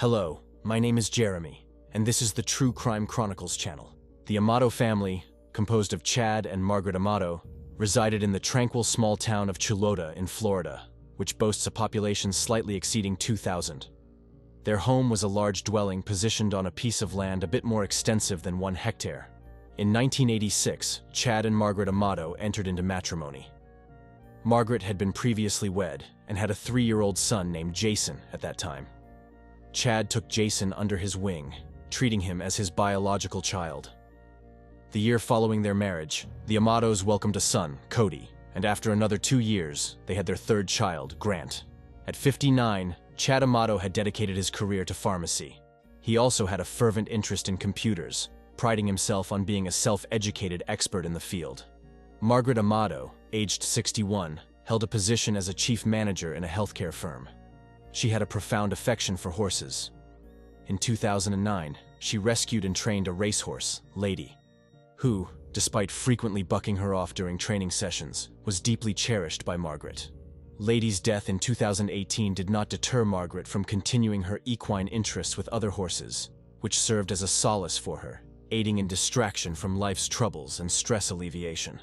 Hello, my name is Jeremy, and this is the True Crime Chronicles channel. The Amato family, composed of Chad and Margaret Amato, resided in the tranquil small town of Chulota in Florida, which boasts a population slightly exceeding 2,000. Their home was a large dwelling positioned on a piece of land a bit more extensive than 1 hectare. In 1986, Chad and Margaret Amato entered into matrimony. Margaret had been previously wed and had a 3-year-old son named Jason at that time. Chad took Jason under his wing, treating him as his biological child. The year following their marriage, the Amatos welcomed a son, Cody, and after another 2 years, they had their 3rd child, Grant. At 59, Chad Amato had dedicated his career to pharmacy. He also had a fervent interest in computers, priding himself on being a self-educated expert in the field. Margaret Amato, aged 61, held a position as a chief manager in a healthcare firm. She had a profound affection for horses. In 2009, she rescued and trained a racehorse, Lady, who, despite frequently bucking her off during training sessions, was deeply cherished by Margaret. Lady's death in 2018 did not deter Margaret from continuing her equine interests with other horses, which served as a solace for her, aiding in distraction from life's troubles and stress alleviation.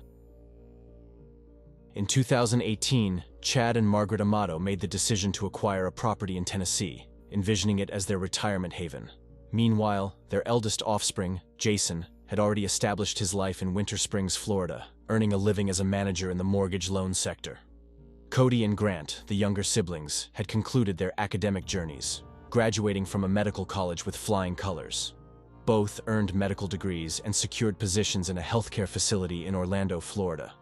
In 2018, Chad and Margaret Amato made the decision to acquire a property in Tennessee, envisioning it as their retirement haven. Meanwhile, their eldest offspring, Jason, had already established his life in Winter Springs, Florida, earning a living as a manager in the mortgage loan sector. Cody and Grant, the younger siblings, had concluded their academic journeys, graduating from a medical college with flying colors. Both earned medical degrees and secured positions in a healthcare facility in Orlando, Florida.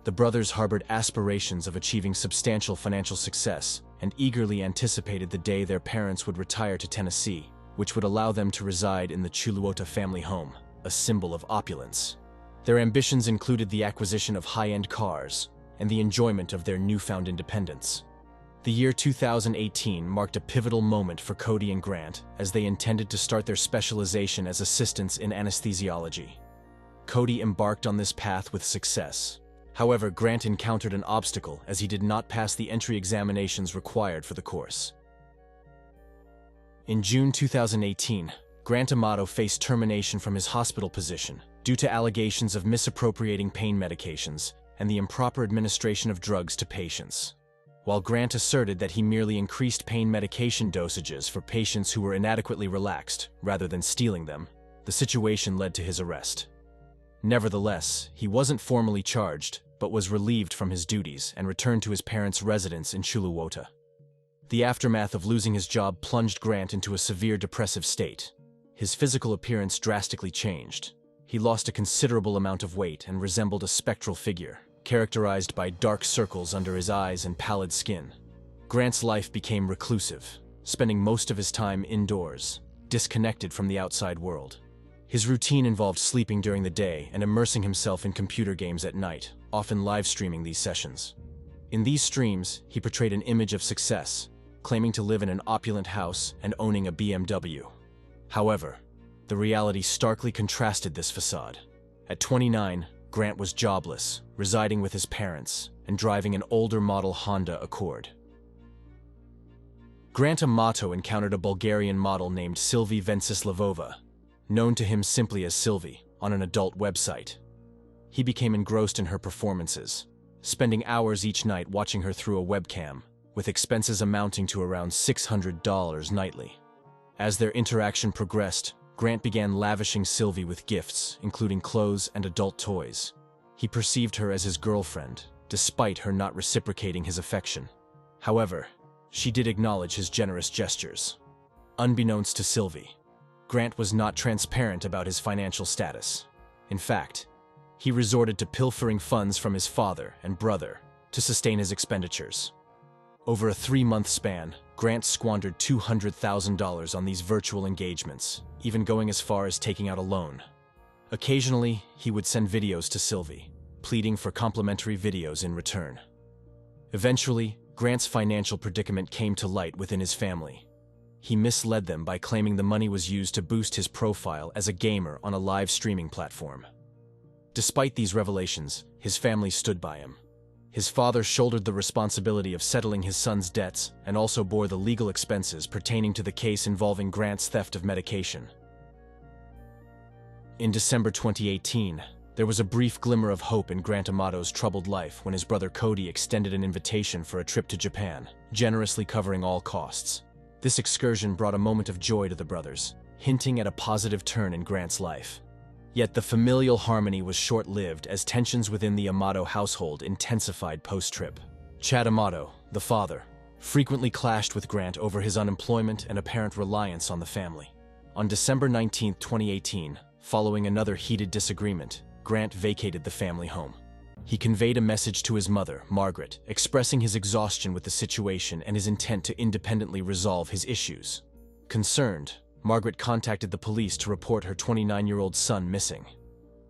The brothers harbored aspirations of achieving substantial financial success and eagerly anticipated the day their parents would retire to Tennessee, which would allow them to reside in the Chuluota family home, a symbol of opulence. Their ambitions included the acquisition of high-end cars and the enjoyment of their newfound independence. The year 2018 marked a pivotal moment for Cody and Grant as they intended to start their specialization as assistants in anesthesiology. Cody embarked on this path with success. However, Grant encountered an obstacle as he did not pass the entry examinations required for the course. In June 2018, Grant Amato faced termination from his hospital position due to allegations of misappropriating pain medications and the improper administration of drugs to patients. While Grant asserted that he merely increased pain medication dosages for patients who were inadequately relaxed rather than stealing them, the situation led to his arrest. Nevertheless, he wasn't formally charged, but was relieved from his duties and returned to his parents' residence in Chuluota. The aftermath of losing his job plunged Grant into a severe depressive state. His physical appearance drastically changed. He lost a considerable amount of weight and resembled a spectral figure, characterized by dark circles under his eyes and pallid skin. Grant's life became reclusive, spending most of his time indoors, disconnected from the outside world. His routine involved sleeping during the day and immersing himself in computer games at night, often live-streaming these sessions. In these streams, he portrayed an image of success, claiming to live in an opulent house and owning a BMW. However, the reality starkly contrasted this facade. At 29, Grant was jobless, residing with his parents, and driving an older model Honda Accord. Grant Amato encountered a Bulgarian model named Sylvie Venceslavova, known to him simply as Sylvie, on an adult website. He became engrossed in her performances, spending hours each night watching her through a webcam, with expenses amounting to around $600 nightly. As their interaction progressed, Grant began lavishing Sylvie with gifts, including clothes and adult toys. He perceived her as his girlfriend, despite her not reciprocating his affection. However, she did acknowledge his generous gestures. Unbeknownst to Sylvie, Grant was not transparent about his financial status. In fact, he resorted to pilfering funds from his father and brother to sustain his expenditures. Over a 3-month span, Grant squandered $200,000 on these virtual engagements, even going as far as taking out a loan. Occasionally, he would send videos to Sylvie, pleading for complimentary videos in return. Eventually, Grant's financial predicament came to light within his family. He misled them by claiming the money was used to boost his profile as a gamer on a live streaming platform. Despite these revelations, his family stood by him. His father shouldered the responsibility of settling his son's debts and also bore the legal expenses pertaining to the case involving Grant's theft of medication. In December 2018, there was a brief glimmer of hope in Grant Amato's troubled life when his brother Cody extended an invitation for a trip to Japan, generously covering all costs. This excursion brought a moment of joy to the brothers, hinting at a positive turn in Grant's life. Yet the familial harmony was short-lived as tensions within the Amato household intensified post-trip. Chad Amato, the father, frequently clashed with Grant over his unemployment and apparent reliance on the family. On December 19, 2018, following another heated disagreement, Grant vacated the family home. He conveyed a message to his mother, Margaret, expressing his exhaustion with the situation and his intent to independently resolve his issues. Concerned, Margaret contacted the police to report her 29-year-old son missing.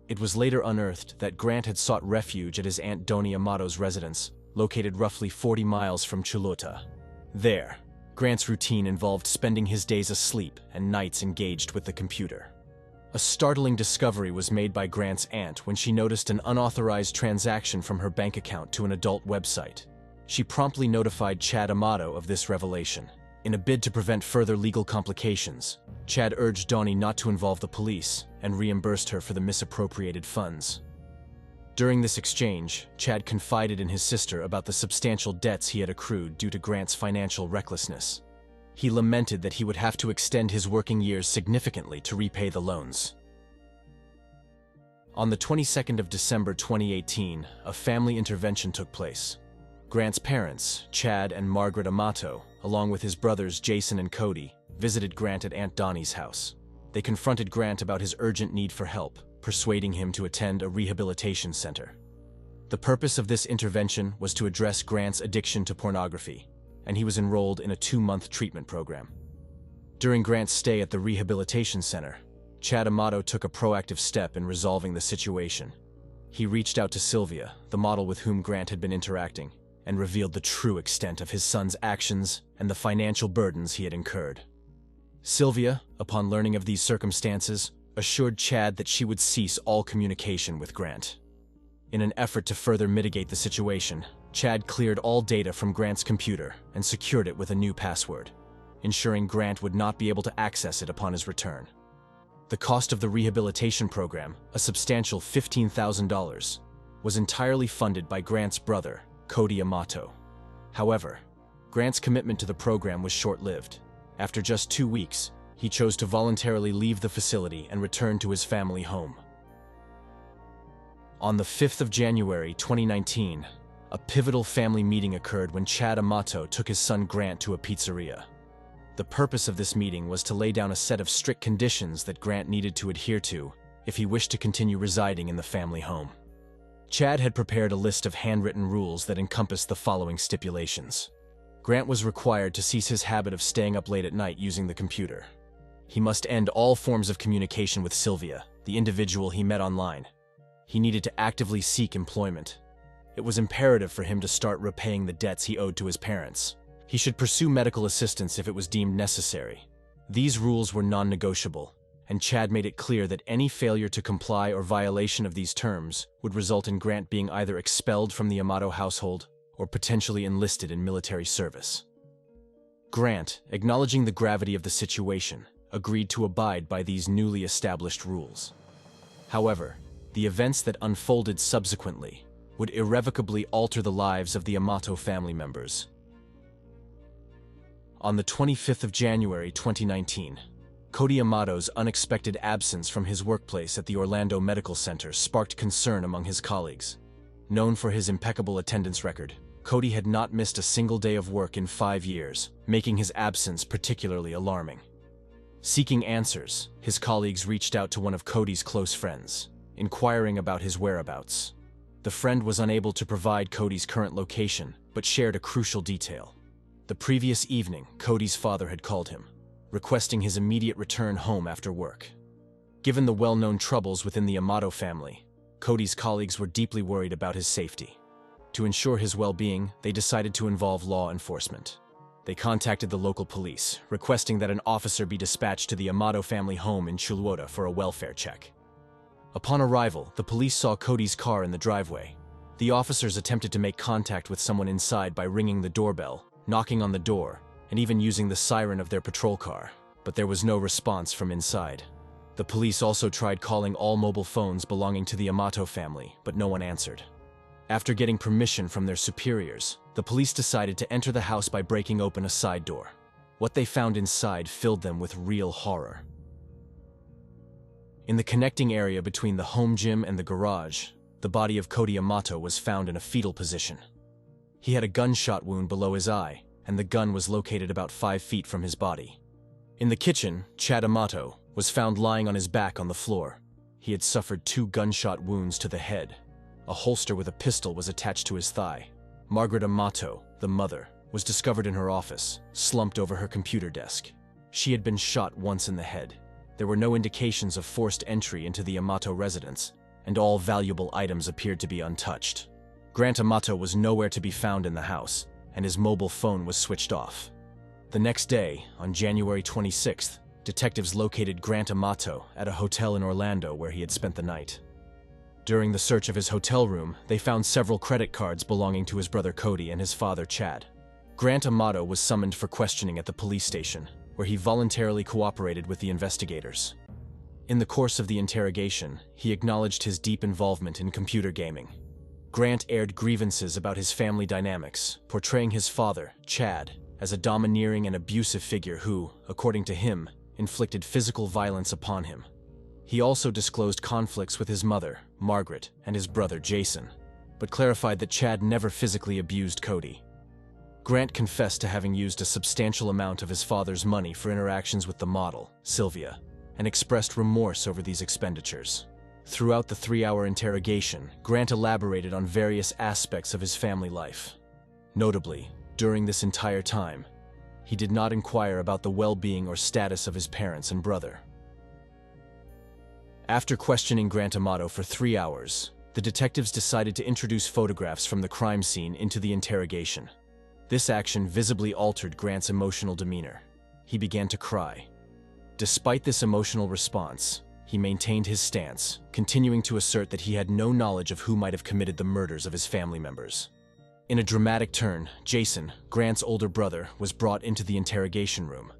It was later unearthed that Grant had sought refuge at his Aunt Doni Amato's residence, located roughly 40 miles from Chulota. There, Grant's routine involved spending his days asleep and nights engaged with the computer. A startling discovery was made by Grant's aunt when she noticed an unauthorized transaction from her bank account to an adult website. She promptly notified Chad Amato of this revelation. In a bid to prevent further legal complications, Chad urged Doni not to involve the police and reimbursed her for the misappropriated funds. During this exchange, Chad confided in his sister about the substantial debts he had accrued due to Grant's financial recklessness. He lamented that he would have to extend his working years significantly to repay the loans. On the 22nd of December 2018, a family intervention took place. Grant's parents, Chad and Margaret Amato, along with his brothers Jason and Cody, visited Grant at Aunt Donnie's house. They confronted Grant about his urgent need for help, persuading him to attend a rehabilitation center. The purpose of this intervention was to address Grant's addiction to pornography, and he was enrolled in a 2-month treatment program. During Grant's stay at the rehabilitation center, Chad Amato took a proactive step in resolving the situation. He reached out to Sylvia, the model with whom Grant had been interacting, and revealed the true extent of his son's actions and the financial burdens he had incurred. Sylvia, upon learning of these circumstances, assured Chad that she would cease all communication with Grant. In an effort to further mitigate the situation, Chad cleared all data from Grant's computer and secured it with a new password, ensuring Grant would not be able to access it upon his return. The cost of the rehabilitation program, a substantial $15,000, was entirely funded by Grant's brother, Cody Amato. However, Grant's commitment to the program was short-lived. After just 2 weeks, he chose to voluntarily leave the facility and return to his family home. On the 5th of January 2019, a pivotal family meeting occurred when Chad Amato took his son Grant to a pizzeria. The purpose of this meeting was to lay down a set of strict conditions that Grant needed to adhere to if he wished to continue residing in the family home. Chad had prepared a list of handwritten rules that encompassed the following stipulations. Grant was required to cease his habit of staying up late at night using the computer. He must end all forms of communication with Sylvia, the individual he met online. He needed to actively seek employment. It was imperative for him to start repaying the debts he owed to his parents. He should pursue medical assistance if it was deemed necessary. These rules were non-negotiable, and Chad made it clear that any failure to comply or violation of these terms would result in Grant being either expelled from the Amato household or potentially enlisted in military service. Grant, acknowledging the gravity of the situation, agreed to abide by these newly established rules. However, the events that unfolded subsequently would irrevocably alter the lives of the Amato family members. On the 25th of January 2019, Cody Amato's unexpected absence from his workplace at the Orlando Medical Center sparked concern among his colleagues. Known for his impeccable attendance record, Cody had not missed a single day of work in 5 years, making his absence particularly alarming. Seeking answers, his colleagues reached out to one of Cody's close friends, inquiring about his whereabouts. The friend was unable to provide Cody's current location, but shared a crucial detail. The previous evening, Cody's father had called him, requesting his immediate return home after work. Given the well-known troubles within the Amato family, Cody's colleagues were deeply worried about his safety. To ensure his well-being, they decided to involve law enforcement. They contacted the local police, requesting that an officer be dispatched to the Amato family home in Chulota for a welfare check. Upon arrival, the police saw Cody's car in the driveway. The officers attempted to make contact with someone inside by ringing the doorbell, knocking on the door, and even using the siren of their patrol car, but there was no response from inside. The police also tried calling all mobile phones belonging to the Amato family, but no one answered. After getting permission from their superiors, the police decided to enter the house by breaking open a side door. What they found inside filled them with real horror. In the connecting area between the home gym and the garage, the body of Cody Amato was found in a fetal position. He had a gunshot wound below his eye, and the gun was located about 5 feet from his body. In the kitchen, Chad Amato was found lying on his back on the floor. He had suffered 2 gunshot wounds to the head. A holster with a pistol was attached to his thigh. Margaret Amato, the mother, was discovered in her office, slumped over her computer desk. She had been shot once in the head. There were no indications of forced entry into the Amato residence, and all valuable items appeared to be untouched. Grant Amato was nowhere to be found in the house, and his mobile phone was switched off. The next day, on January 26th, detectives located Grant Amato at a hotel in Orlando where he had spent the night. During the search of his hotel room, they found several credit cards belonging to his brother Cody and his father Chad. Grant Amato was summoned for questioning at the police station, where he voluntarily cooperated with the investigators. In the course of the interrogation, he acknowledged his deep involvement in computer gaming. Grant aired grievances about his family dynamics, portraying his father, Chad, as a domineering and abusive figure who, according to him, inflicted physical violence upon him. He also disclosed conflicts with his mother, Margaret, and his brother, Jason, but clarified that Chad never physically abused Cody. Grant confessed to having used a substantial amount of his father's money for interactions with the model, Sylvia, and expressed remorse over these expenditures. Throughout the 3-hour interrogation, Grant elaborated on various aspects of his family life. Notably, during this entire time, he did not inquire about the well-being or status of his parents and brother. After questioning Grant Amato for 3 hours, the detectives decided to introduce photographs from the crime scene into the interrogation. This action visibly altered Grant's emotional demeanor. He began to cry. Despite this emotional response, he maintained his stance, continuing to assert that he had no knowledge of who might have committed the murders of his family members. In a dramatic turn, Jason, Grant's older brother, was brought into the interrogation room.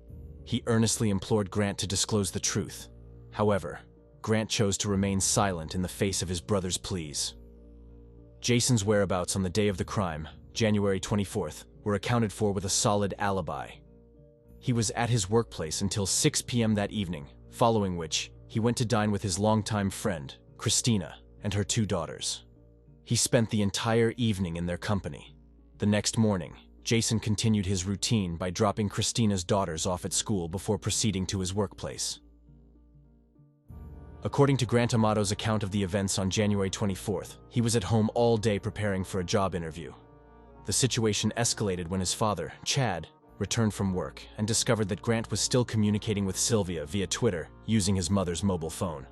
He earnestly implored Grant to disclose the truth. However, Grant chose to remain silent in the face of his brother's pleas. Jason's whereabouts on the day of the crime, January 24th, were accounted for with a solid alibi. He was at his workplace until 6 p.m. that evening, following which he went to dine with his longtime friend, Christina, and her 2 daughters. He spent the entire evening in their company. The next morning, Jason continued his routine by dropping Christina's daughters off at school before proceeding to his workplace. According to Grant Amato's account of the events on January 24th, he was at home all day preparing for a job interview. The situation escalated when his father, Chad, returned from work and discovered that Grant was still communicating with Sylvia via Twitter using his mother's mobile phone.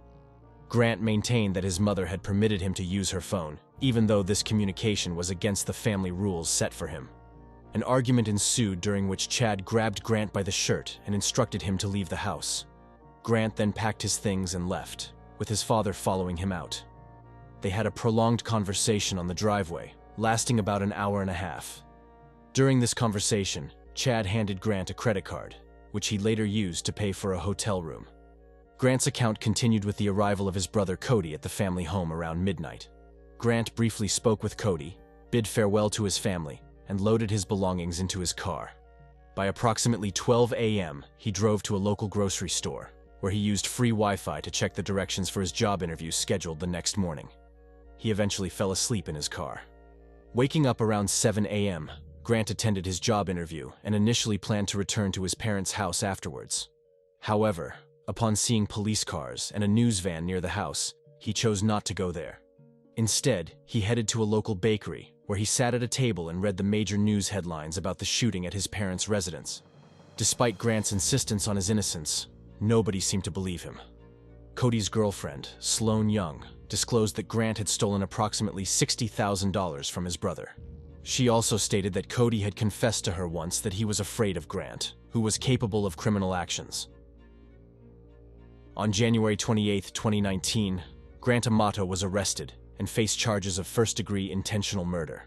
Grant maintained that his mother had permitted him to use her phone, even though this communication was against the family rules set for him. An argument ensued during which Chad grabbed Grant by the shirt and instructed him to leave the house. Grant then packed his things and left, with his father following him out. They had a prolonged conversation on the driveway, lasting about an hour and a half. During this conversation, Chad handed Grant a credit card, which he later used to pay for a hotel room. Grant's account continued with the arrival of his brother Cody at the family home around midnight. Grant briefly spoke with Cody, bid farewell to his family, and loaded his belongings into his car. By approximately 12 a.m., he drove to a local grocery store, where he used free Wi-Fi to check the directions for his job interview scheduled the next morning. He eventually fell asleep in his car. Waking up around 7 a.m., Grant attended his job interview and initially planned to return to his parents' house afterwards. However, upon seeing police cars and a news van near the house, he chose not to go there. Instead, he headed to a local bakery, where he sat at a table and read the major news headlines about the shooting at his parents' residence. Despite Grant's insistence on his innocence, nobody seemed to believe him. Cody's girlfriend, Sloan Young, disclosed that Grant had stolen approximately $60,000 from his brother. She also stated that Cody had confessed to her once that he was afraid of Grant, who was capable of criminal actions. On January 28, 2019, Grant Amato was arrested and faced charges of first-degree intentional murder.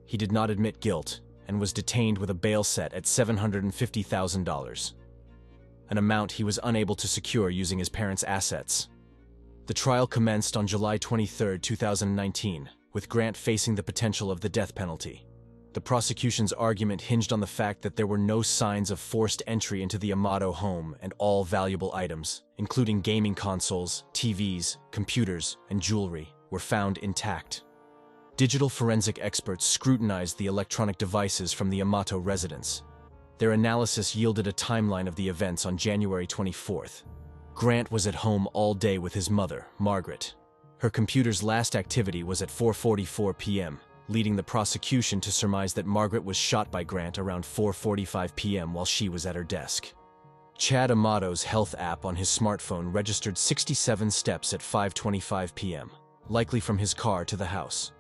He did not admit guilt and was detained with a bail set at $750,000, an amount he was unable to secure using his parents' assets. The trial commenced on July 23, 2019, with Grant facing the potential of the death penalty. The prosecution's argument hinged on the fact that there were no signs of forced entry into the Amato home, and all valuable items, including gaming consoles, TVs, computers, and jewelry, were found intact. Digital forensic experts scrutinized the electronic devices from the Amato residence. Their analysis yielded a timeline of the events on January 24th. Grant was at home all day with his mother, Margaret. Her computer's last activity was at 4:44 p.m., leading the prosecution to surmise that Margaret was shot by Grant around 4:45 p.m. while she was at her desk. Chad Amato's health app on his smartphone registered 67 steps at 5:25 p.m., likely from his car to the house.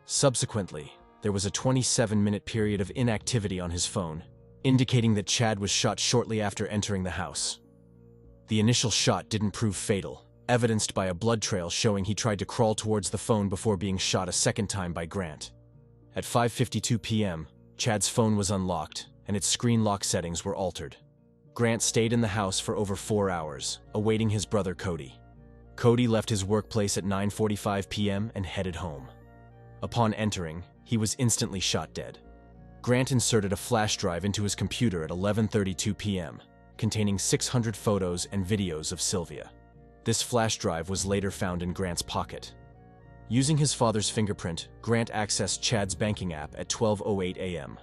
Subsequently, there was a 27-minute period of inactivity on his phone, indicating that Chad was shot shortly after entering the house. The initial shot didn't prove fatal, evidenced by a blood trail showing he tried to crawl towards the phone before being shot a second time by Grant. At 5:52 p.m., Chad's phone was unlocked, and its screen lock settings were altered. Grant stayed in the house for over 4 hours, awaiting his brother Cody. Cody left his workplace at 9:45 p.m. and headed home. Upon entering, he was instantly shot dead. Grant inserted a flash drive into his computer at 11:32 p.m., containing 600 photos and videos of Sylvia. This flash drive was later found in Grant's pocket. Using his father's fingerprint, Grant accessed Chad's banking app at 12:08 a.m.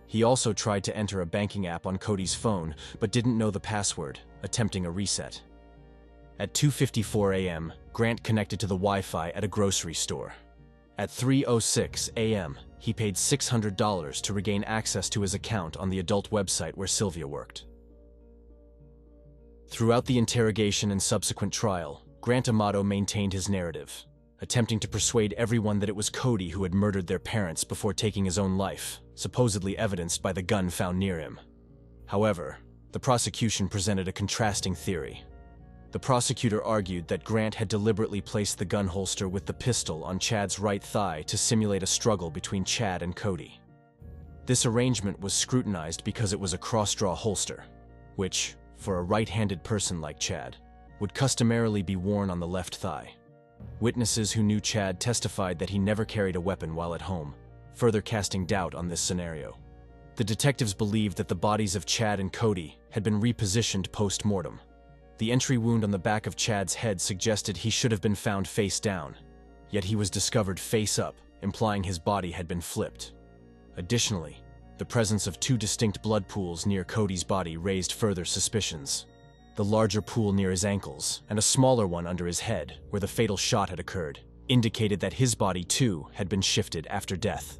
He also tried to enter a banking app on Cody's phone, but didn't know the password, attempting a reset. At 2:54 a.m., Grant connected to the Wi-Fi at a grocery store. At 3:06 a.m., he paid $600 to regain access to his account on the adult website where Sylvia worked. Throughout the interrogation and subsequent trial, Grant Amato maintained his narrative, attempting to persuade everyone that it was Cody who had murdered their parents before taking his own life, supposedly evidenced by the gun found near him. However, the prosecution presented a contrasting theory. The prosecutor argued that Grant had deliberately placed the gun holster with the pistol on Chad's right thigh to simulate a struggle between Chad and Cody. This arrangement was scrutinized because it was a cross-draw holster, which, for a right-handed person like Chad, would customarily be worn on the left thigh. Witnesses who knew Chad testified that he never carried a weapon while at home, further casting doubt on this scenario. The detectives believed that the bodies of Chad and Cody had been repositioned post-mortem. The entry wound on the back of Chad's head suggested he should have been found face down, yet he was discovered face up, implying his body had been flipped. Additionally, the presence of 2 distinct blood pools near Cody's body raised further suspicions. The larger pool near his ankles, and a smaller one under his head, where the fatal shot had occurred, indicated that his body too had been shifted after death.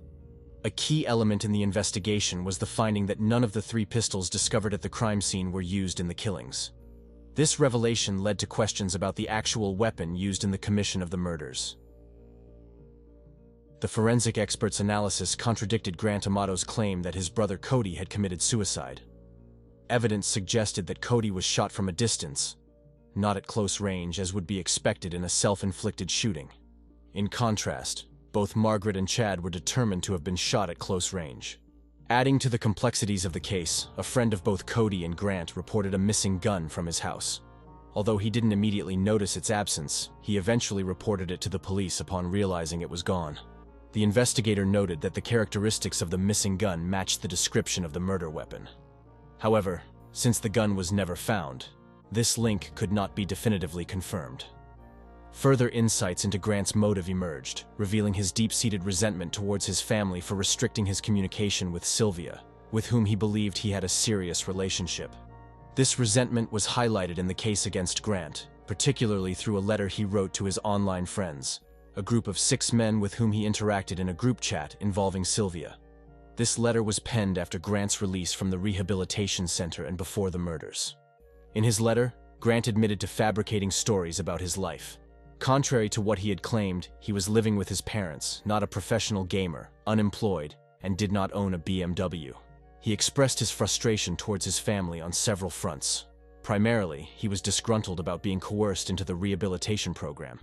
A key element in the investigation was the finding that none of the 3 pistols discovered at the crime scene were used in the killings. This revelation led to questions about the actual weapon used in the commission of the murders. The forensic expert's analysis contradicted Grant Amato's claim that his brother Cody had committed suicide. Evidence suggested that Cody was shot from a distance, not at close range as would be expected in a self-inflicted shooting. In contrast, both Margaret and Chad were determined to have been shot at close range. Adding to the complexities of the case, a friend of both Cody and Grant reported a missing gun from his house. Although he didn't immediately notice its absence, he eventually reported it to the police upon realizing it was gone. The investigator noted that the characteristics of the missing gun matched the description of the murder weapon. However, since the gun was never found, this link could not be definitively confirmed. Further insights into Grant's motive emerged, revealing his deep-seated resentment towards his family for restricting his communication with Sylvia, with whom he believed he had a serious relationship. This resentment was highlighted in the case against Grant, particularly through a letter he wrote to his online friends, a group of 6 men with whom he interacted in a group chat involving Sylvia. This letter was penned after Grant's release from the rehabilitation center and before the murders. In his letter, Grant admitted to fabricating stories about his life. Contrary to what he had claimed, he was living with his parents, not a professional gamer, unemployed, and did not own a BMW. He expressed his frustration towards his family on several fronts. Primarily, he was disgruntled about being coerced into the rehabilitation program.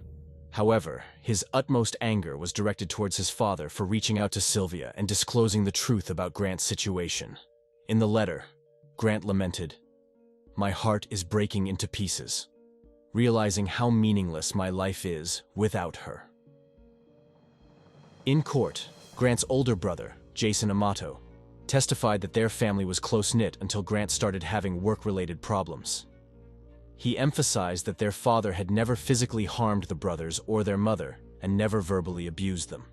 However, his utmost anger was directed towards his father for reaching out to Sylvia and disclosing the truth about Grant's situation. In the letter, Grant lamented, "My heart is breaking into pieces, realizing how meaningless my life is without her." In court, Grant's older brother, Jason Amato, testified that their family was close-knit until Grant started having work-related problems. He emphasized that their father had never physically harmed the brothers or their mother and never verbally abused them.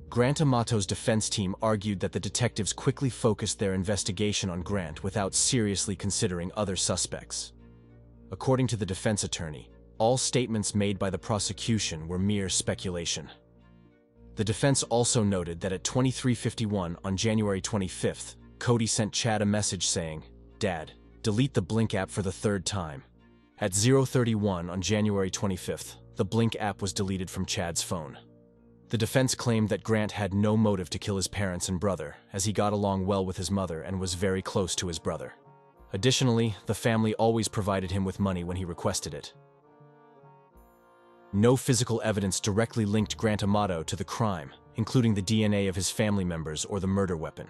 Grant Amato's defense team argued that the detectives quickly focused their investigation on Grant without seriously considering other suspects. According to the defense attorney, all statements made by the prosecution were mere speculation. The defense also noted that at 23:51 on January 25th, Cody sent Chad a message saying, "Dad, delete the Blink app for the third time." At 0:31 on January 25th, the Blink app was deleted from Chad's phone. The defense claimed that Grant had no motive to kill his parents and brother, as he got along well with his mother and was very close to his brother. Additionally, the family always provided him with money when he requested it. No physical evidence directly linked Grant Amato to the crime, including the DNA of his family members or the murder weapon.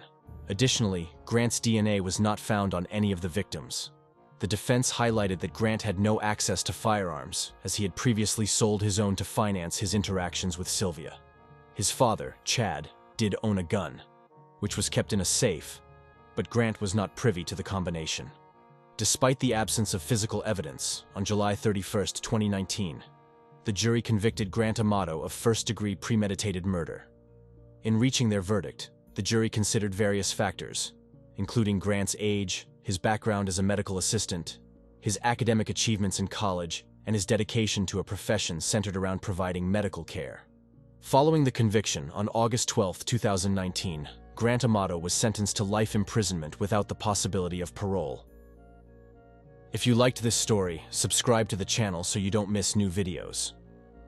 Additionally, Grant's DNA was not found on any of the victims. The defense highlighted that Grant had no access to firearms, as he had previously sold his own to finance his interactions with Sylvia. His father, Chad, did own a gun, which was kept in a safe, but Grant was not privy to the combination. Despite the absence of physical evidence, on July 31st, 2019, the jury convicted Grant Amato of first-degree premeditated murder. In reaching their verdict, the jury considered various factors, including Grant's age, his background as a medical assistant, his academic achievements in college, and his dedication to a profession centered around providing medical care. Following the conviction on August 12, 2019, Grant Amato was sentenced to life imprisonment without the possibility of parole. If you liked this story, subscribe to the channel so you don't miss new videos.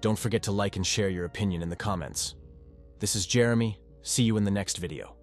Don't forget to like and share your opinion in the comments. This is Jeremy. See you in the next video.